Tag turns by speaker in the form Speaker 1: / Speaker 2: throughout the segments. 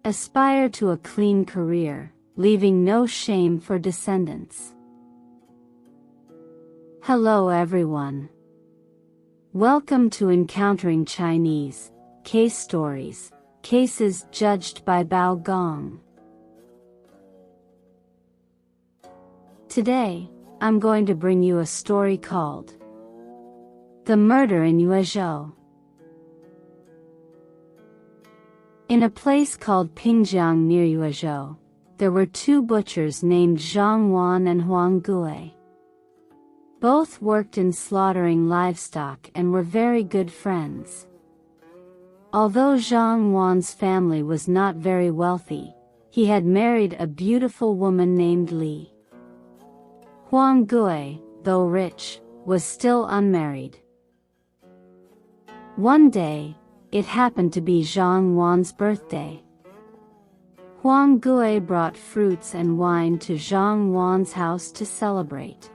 Speaker 1: Aspire to a clean career, leaving no shame for descendants. Hello everyone. Welcome to Encountering Chinese Case Stories, Cases Judged by Bao Gong. Today, I'm going to bring you a story called The Murder in Yuezhou. In a place called Pingjiang near Yuezhou, there were two butchers named Zhang Wan and Huang Gui. Both worked in slaughtering livestock and were very good friends. Although Zhang Wan's family was not very wealthy, he had married a beautiful woman named Li. Huang Gui, though rich, was still unmarried. One day, it happened to be Zhang Wan's birthday. Huang Gui brought fruits and wine to Zhang Wan's house to celebrate.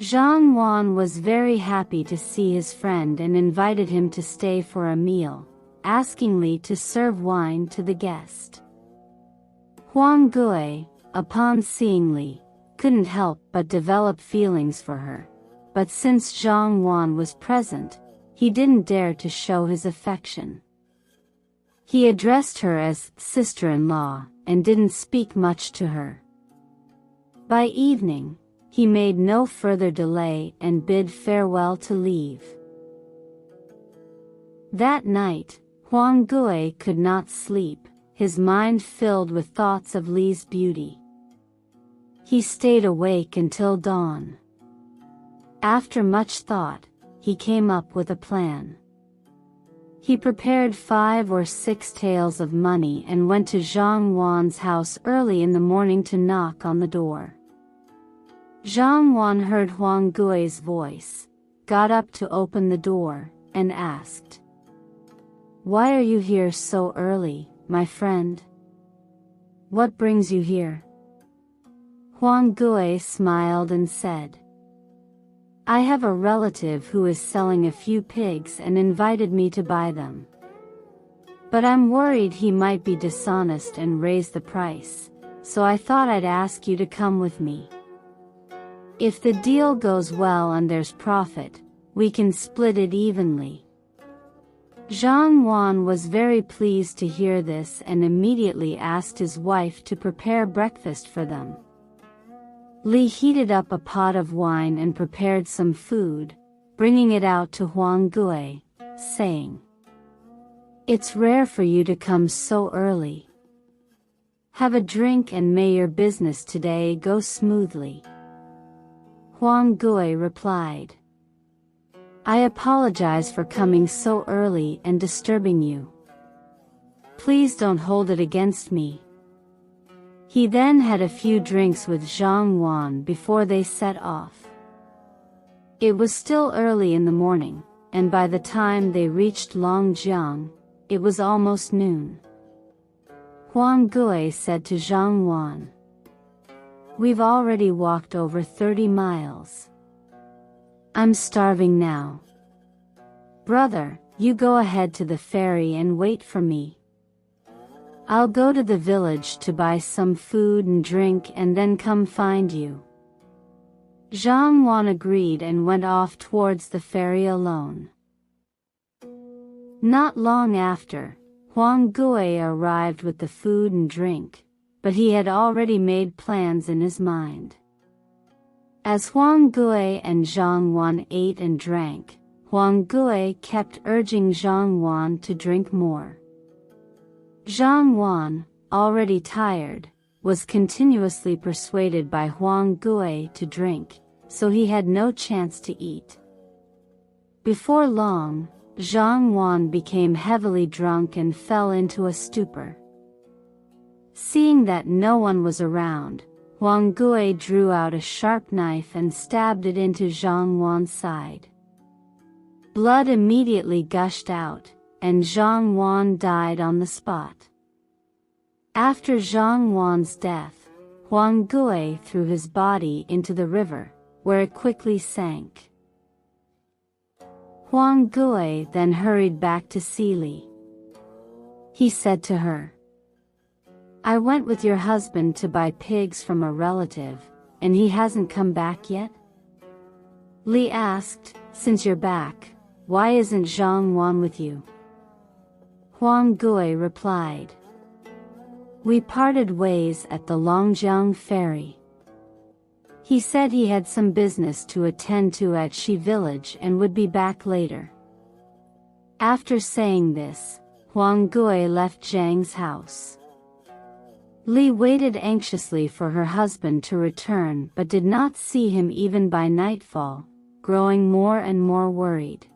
Speaker 1: Zhang Wan was very happy to see his friend and invited him to stay for a meal, asking Li to serve wine to the guest. Huang Gui, upon seeing Li, couldn't help but develop feelings for her, but since Zhang Wan was present, he didn't dare to show his affection. He addressed her as sister-in-law and didn't speak much to her. By evening, he made no further delay and bid farewell to leave. That night, Huang Gui could not sleep, his mind filled with thoughts of Li's beauty. He stayed awake until dawn. After much thought, he came up with a plan. He prepared 5 or 6 taels of money and went to Zhang Wan's house early in the morning to knock on the door. Zhang Wan heard Huang Gui's voice, got up to open the door, and asked, "Why are you here so early, my friend? What brings you here?" Huang Gui smiled and said, "I have a relative who is selling a few pigs and invited me to buy them. But I'm worried he might be dishonest and raise the price, so I thought I'd ask you to come with me. If the deal goes well and there's profit, we can split it evenly." Zhang Wan was very pleased to hear this and immediately asked his wife to prepare breakfast for them. Li heated up a pot of wine and prepared some food, bringing it out to Huang Gui, saying, "It's rare for you to come so early. Have a drink and may your business today go smoothly." Huang Gui replied, "I apologize for coming so early and disturbing you. Please don't hold it against me." He then had a few drinks with Zhang Wan before they set off. It was still early in the morning, and by the time they reached Longjiang, it was almost noon. Huang Gui said to Zhang Wan, "We've already walked over 30 miles. I'm starving now. Brother, you go ahead to the ferry and wait for me. I'll go to the village to buy some food and drink and then come find you." Zhang Wan agreed and went off towards the ferry alone. Not long after, Huang Gui arrived with the food and drink, but he had already made plans in his mind. As Huang Gui and Zhang Wan ate and drank, Huang Gui kept urging Zhang Wan to drink more. Zhang Wan, already tired, was continuously persuaded by Huang Gui to drink, so he had no chance to eat. Before long, Zhang Wan became heavily drunk and fell into a stupor. Seeing that no one was around, Huang Gui drew out a sharp knife and stabbed it into Zhang Wan's side. Blood immediately gushed out, and Zhang Wan died on the spot. After Zhang Wan's death, Huang Gui threw his body into the river, where it quickly sank. Huang Gui then hurried back to see Li. He said to her, I went with your husband to buy pigs from a relative, and he hasn't come back yet? Li asked, since you're back, why isn't Zhang Wan with you? Huang Gui replied. We parted ways at the Longjiang ferry. He said he had some business to attend to at Shi village and would be back later. After saying this, Huang Gui left Zhang's house. Li waited anxiously for her husband to return but did not see him even by nightfall, growing more and more worried.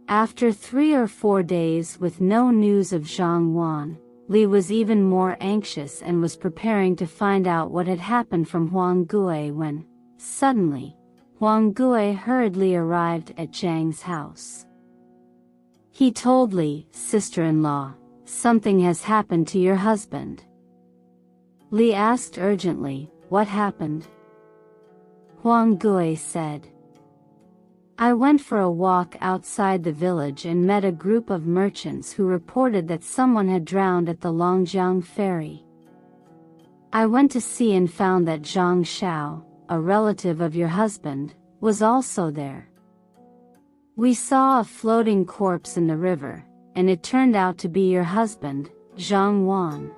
Speaker 1: After 3 or 4 days with no news of Zhang Wan, Li was even more anxious and was preparing to find out what had happened from Huang Gui when, suddenly, Huang Gui hurriedly arrived at Zhang's house. He told Li, sister-in-law, something has happened to your husband. Li asked urgently, what happened? Huang Gui said, I went for a walk outside the village and met a group of merchants who reported that someone had drowned at the Longjiang ferry. I went to see and found that Zhang Xiao, a relative of your husband, was also there. We saw a floating corpse in the river, and it turned out to be your husband, Zhang Wan.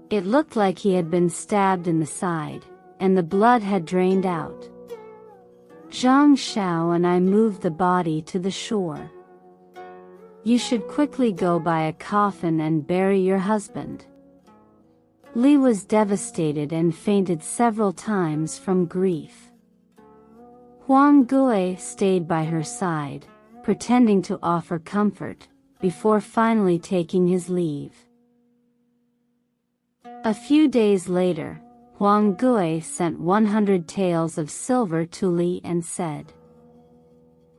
Speaker 1: It looked like he had been stabbed in the side, and the blood had drained out. Zhang Xiao and I moved the body to the shore. You should quickly go buy a coffin and bury your husband. Li was devastated and fainted several times from grief. Huang Gui stayed by her side, pretending to offer comfort, before finally taking his leave. A few days later, Huang Gui sent 100 taels of silver to Li and said,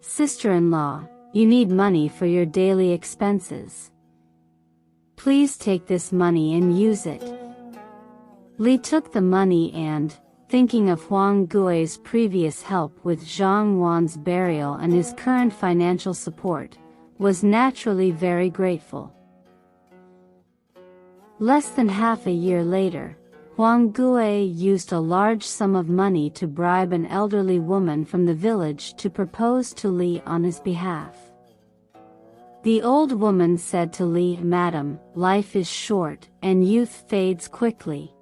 Speaker 1: Sister-in-law, you need money for your daily expenses. Please take this money and use it. Li took the money and, thinking of Huang Gui's previous help with Zhang Wan's burial and his current financial support, was naturally very grateful. Less than half a year later, Huang Gui used a large sum of money to bribe an elderly woman from the village to propose to Li on his behalf. The old woman said to Li, Madam, life is short, and youth fades quickly.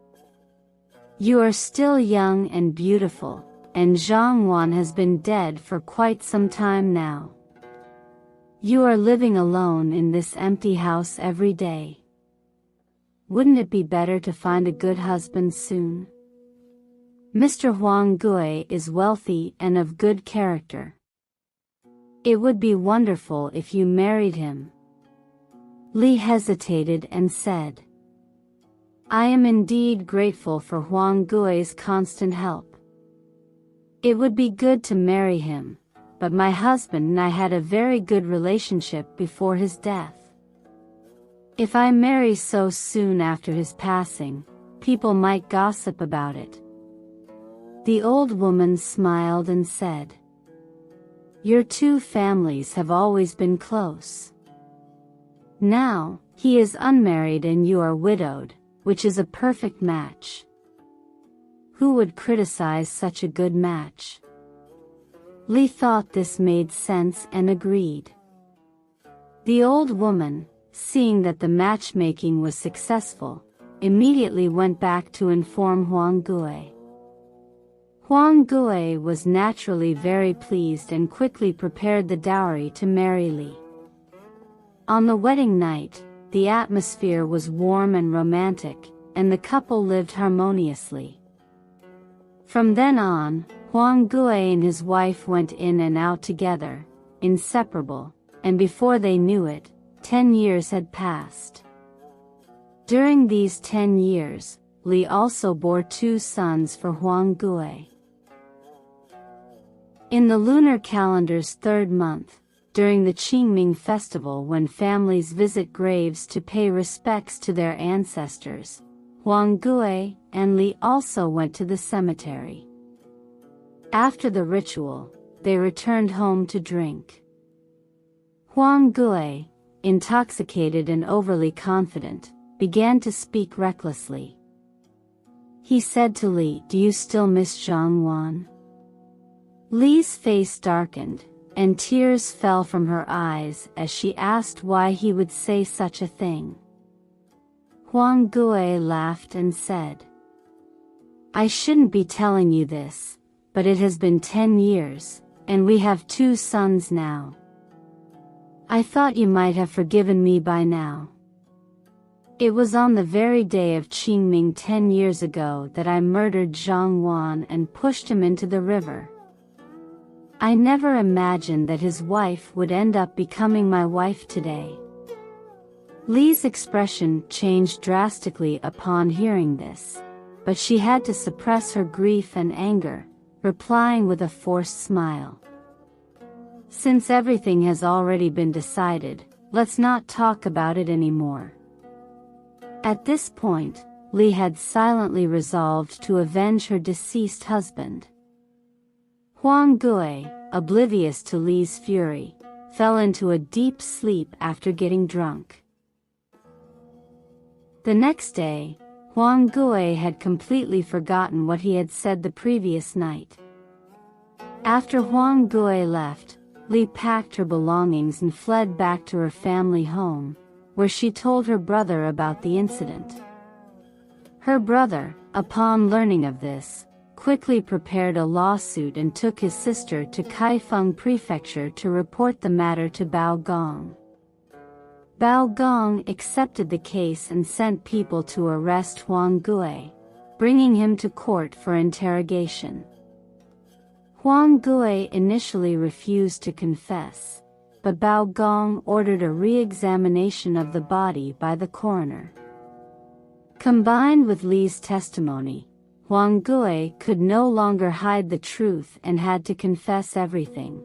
Speaker 1: You are still young and beautiful, and Zhang Wan has been dead for quite some time now. You are living alone in this empty house every day. Wouldn't it be better to find a good husband soon? Mr. Huang Gui is wealthy and of good character. It would be wonderful if you married him. Li hesitated and said, I am indeed grateful for Huang Gui's constant help. It would be good to marry him, but my husband and I had a very good relationship before his death. If I marry so soon after his passing, people might gossip about it. The old woman smiled and said, Your two families have always been close. Now, he is unmarried and you are widowed, which is a perfect match. Who would criticize such a good match? Li thought this made sense and agreed. The old woman, seeing that the matchmaking was successful, immediately went back to inform Huang Gui. Huang Gui was naturally very pleased and quickly prepared the dowry to marry Li. On the wedding night, the atmosphere was warm and romantic, and the couple lived harmoniously. From then on, Huang Gui and his wife went in and out together, inseparable, and before they knew it, 10 years had passed. During these 10 years, Li also bore 2 sons for Huang Gui. In the lunar calendar's 3rd month, during the Qingming festival when families visit graves to pay respects to their ancestors, Huang Gui and Li also went to the cemetery. After the ritual, they returned home to drink. Huang Gui, intoxicated and overly confident, began to speak recklessly. He said to Li, "Do you still miss Zhang Wan?" Li's face darkened, and tears fell from her eyes as she asked why he would say such a thing. Huang Gui laughed and said, "I shouldn't be telling you this, but it has been 10 years, and we have 2 sons now. I thought you might have forgiven me by now. It was on the very day of Qingming 10 years ago that I murdered Zhang Wan and pushed him into the river. I never imagined that his wife would end up becoming my wife today." Li's expression changed drastically upon hearing this, but she had to suppress her grief and anger, replying with a forced smile. "Since everything has already been decided, let's not talk about it anymore." At this point, Li had silently resolved to avenge her deceased husband. Huang Gui, oblivious to Li's fury, fell into a deep sleep after getting drunk. The next day, Huang Gui had completely forgotten what he had said the previous night. After Huang Gui left, Li packed her belongings and fled back to her family home, where she told her brother about the incident. Her brother, upon learning of this, quickly prepared a lawsuit and took his sister to Kaifeng Prefecture to report the matter to Bao Gong. Bao Gong accepted the case and sent people to arrest Huang Gui, bringing him to court for interrogation. Huang Gui initially refused to confess, but Bao Gong ordered a re-examination of the body by the coroner. Combined with Li's testimony, Huang Gui could no longer hide the truth and had to confess everything.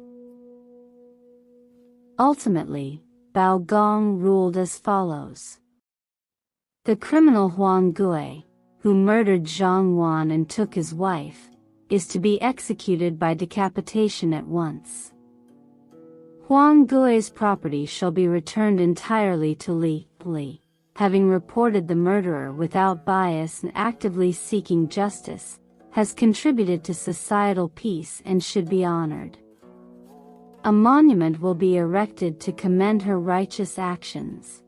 Speaker 1: Ultimately, Bao Gong ruled as follows. The criminal Huang Gui, who murdered Zhang Wan and took his wife, is to be executed by decapitation at once. Huang Gui's property shall be returned entirely to Li. Li, having reported the murderer without bias and actively seeking justice, has contributed to societal peace and should be honored. A monument will be erected to commend her righteous actions.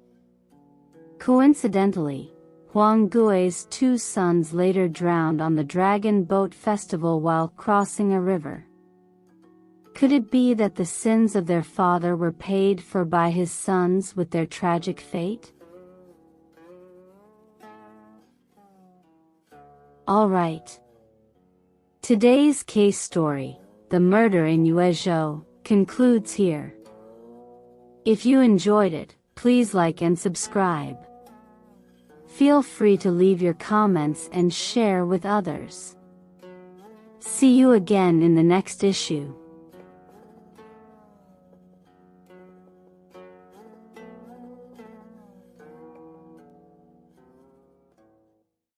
Speaker 1: Coincidentally, Huang Gui's 2 sons later drowned on the Dragon Boat Festival while crossing a river. Could it be that the sins of their father were paid for by his sons with their tragic fate? Alright. Today's case story, The Murder in Yuezhou, concludes here. If you enjoyed it, please like and subscribe. Feel free to leave your comments and share with others. See you again in the next issue.